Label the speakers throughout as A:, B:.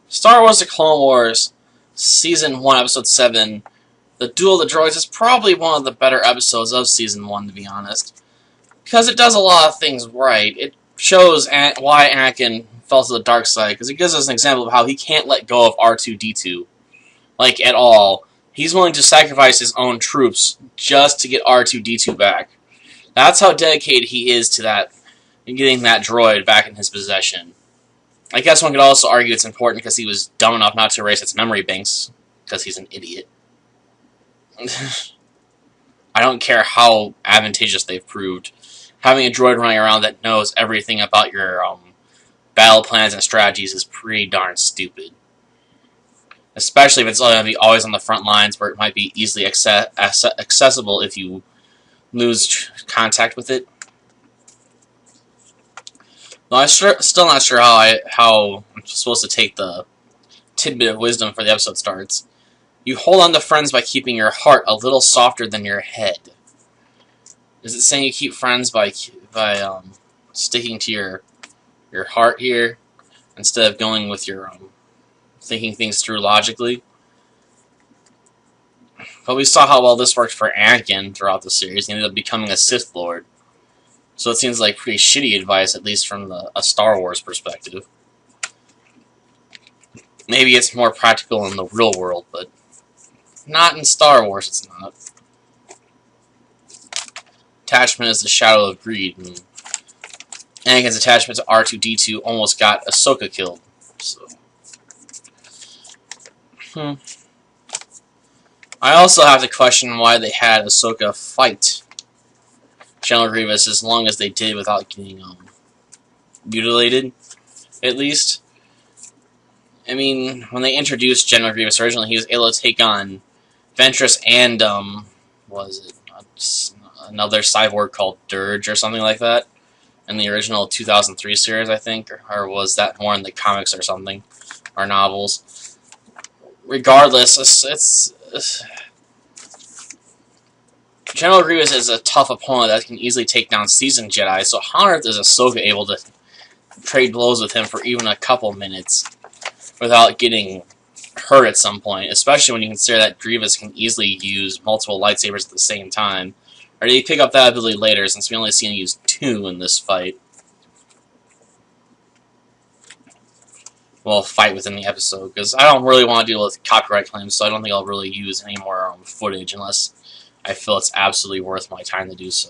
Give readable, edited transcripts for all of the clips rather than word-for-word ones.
A: Star Wars: The Clone Wars, Season 1, Episode 7, The Duel of the Droids is probably one of the better episodes of Season 1, to be honest. Because it does a lot of things right. It shows why Anakin fell to the dark side, because it gives us an example of how he can't let go of R2-D2. Like, at all. He's willing to sacrifice his own troops just to get R2-D2 back. That's how dedicated he is to that, getting that droid back in his possession. I guess one could also argue it's important because he was dumb enough not to erase its memory banks, because he's an idiot. I don't care how advantageous they've proved. Having a droid running around that knows everything about your battle plans and strategies is pretty darn stupid. Especially if it's going to be always on the front lines where it might be easily accessible if you lose contact with it. Though I'm still not sure how I'm supposed to take the tidbit of wisdom for the episode starts. You hold on to friends by keeping your heart a little softer than your head. Is it saying you keep friends by sticking to your heart here instead of going with your thinking things through logically? But we saw how well this worked for Anakin throughout the series. He ended up becoming a Sith Lord. So it seems like pretty shitty advice, at least from a Star Wars perspective. Maybe it's more practical in the real world, but not in Star Wars it's not. Attachment is the shadow of greed, and Anakin's attachment to R2-D2 almost got Ahsoka killed. So. I also have to question why they had Ahsoka fight General Grievous as long as they did without getting mutilated, at least. I mean, when they introduced General Grievous originally, he was able to take on Ventress and, what was it, another cyborg called Dirge or something like that, in the original 2003 series, I think, or was that more in the comics or something, or novels? Regardless, it's General Grievous is a tough opponent that can easily take down seasoned Jedi, so how on earth is Ahsoka able to trade blows with him for even a couple minutes without getting hurt at some point, especially when you consider that Grievous can easily use multiple lightsabers at the same time? Or did he pick up that ability later, since we only see him use 2 in this fight? Well, fight within the episode, because I don't really want to deal with copyright claims, so I don't think I'll really use any more footage unless I feel it's absolutely worth my time to do so.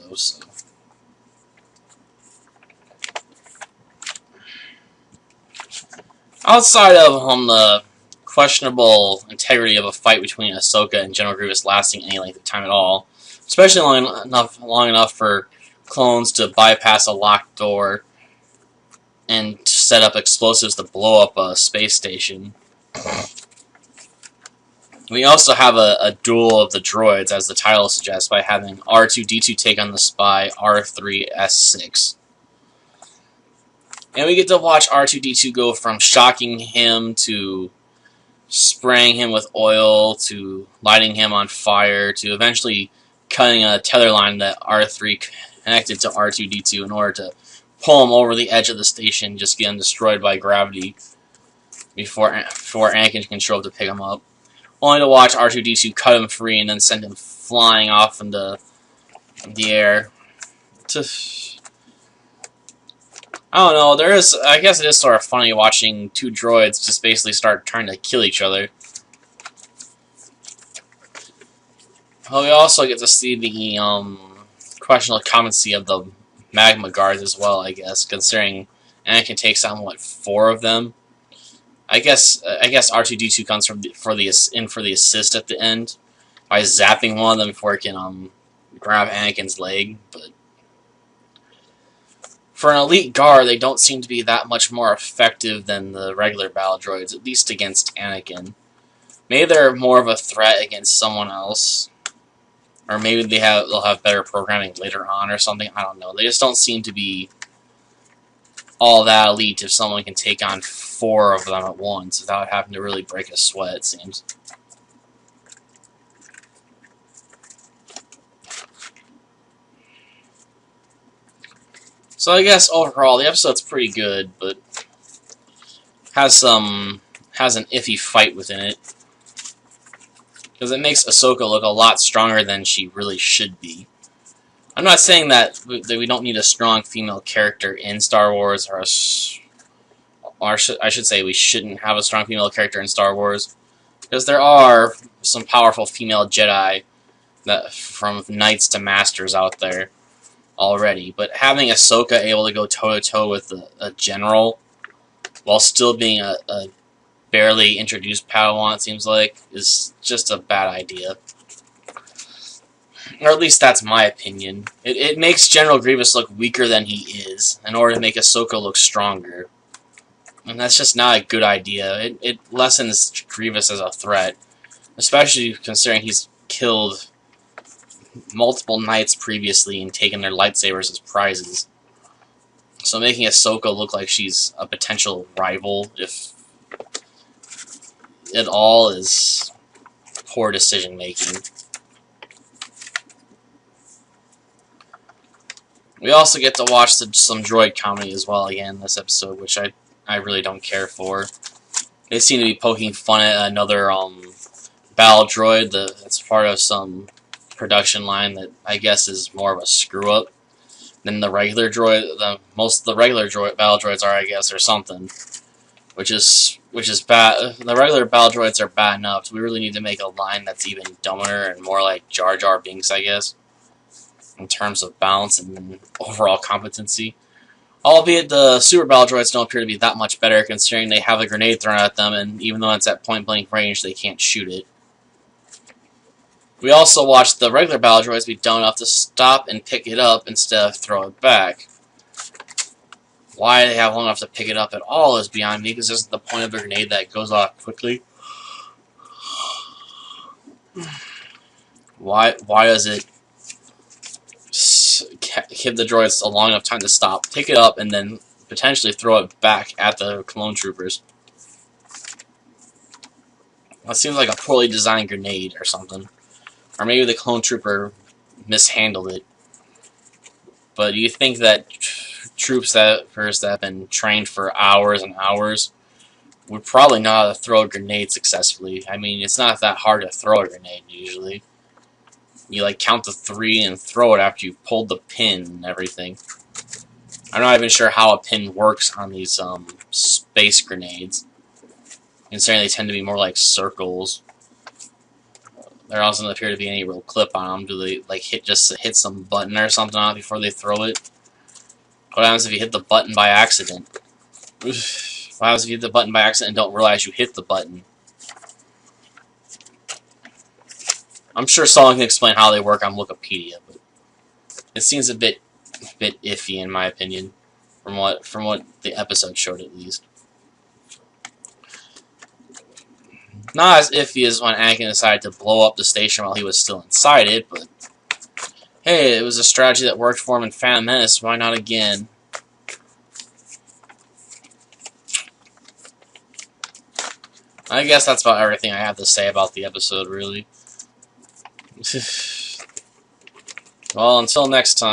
A: Outside of the questionable integrity of a fight between Ahsoka and General Grievous lasting any length of time at all, especially long enough for clones to bypass a locked door and set up explosives to blow up a space station. We also have a duel of the droids, as the title suggests, by having R2-D2 take on the spy R3-S6. And we get to watch R2-D2 go from shocking him to spraying him with oil to lighting him on fire to eventually cutting a tether line that R3 connected to R2-D2 in order to pull him over the edge of the station, just getting destroyed by gravity before Anakin can show up to pick him up. Only to watch R2-D2 cut him free and then send him flying off into the air. I don't know, I guess it is sort of funny watching 2 droids just basically start trying to kill each other. Well, we also get to see the questionable competency of the magma guards as well, I guess, considering Anakin takes on, what, 4 of them? I guess R2-D2 comes for the assist at the end by zapping one of them before it can grab Anakin's leg. But for an elite guard, they don't seem to be that much more effective than the regular battle droids, at least against Anakin. Maybe they're more of a threat against someone else, or maybe they'll have better programming later on or something. I don't know. They just don't seem to be all that elite if someone can take on 4 of them at once without having to really break a sweat, it seems. So I guess overall the episode's pretty good, but has an iffy fight within it. Because it makes Ahsoka look a lot stronger than she really should be. I'm not saying that we don't need a strong female character in Star Wars, or I should say we shouldn't have a strong female character in Star Wars, because there are some powerful female Jedi, that from knights to masters out there already. But having Ahsoka able to go toe-to-toe with a general, while still being a barely introduced Padawan, it seems like, is just a bad idea. Or at least that's my opinion. It makes General Grievous look weaker than he is, in order to make Ahsoka look stronger. And that's just not a good idea. It lessens Grievous as a threat, especially considering he's killed multiple knights previously and taken their lightsabers as prizes. So making Ahsoka look like she's a potential rival, if at all, is poor decision making. We also get to watch some droid comedy as well again in this episode, which I really don't care for. They seem to be poking fun at another battle droid that's part of some production line that I guess is more of a screw up than the regular droid. Most of the regular battle droids are, I guess, or something, which is bad. The regular battle droids are bad enough, so we really need to make a line that's even dumber and more like Jar Jar Binks, I guess, in terms of balance and overall competency. Albeit the super battle droids don't appear to be that much better, considering they have a grenade thrown at them, and even though it's at point-blank range, they can't shoot it. We also watched the regular battle droids be dumb enough to stop and pick it up instead of throw it back. Why they have long enough to pick it up at all is beyond me, because this is the point of a grenade that goes off quickly. Why does it give the droids a long enough time to stop, pick it up, and then potentially throw it back at the clone troopers? That seems like a poorly designed grenade or something. Or maybe the clone trooper mishandled it. But you think that troops that have been trained for hours and hours would probably know how to throw a grenade successfully. I mean, it's not that hard to throw a grenade usually. You like count to 3 and throw it after you've pulled the pin and everything. I'm not even sure how a pin works on these space grenades, considering they tend to be more like circles. There also doesn't appear to be any real clip on them. Do they like just hit some button or something on it before they throw it? What happens if you hit the button by accident? What happens if you hit the button by accident and don't realize you hit the button? I'm sure someone can explain how they work on Wikipedia, but it seems a bit iffy in my opinion, from what the episode showed at least. Not as iffy as when Anakin decided to blow up the station while he was still inside it, but hey, it was a strategy that worked for him in Phantom Menace, why not again? I guess that's about everything I have to say about the episode, really. Well, until next time.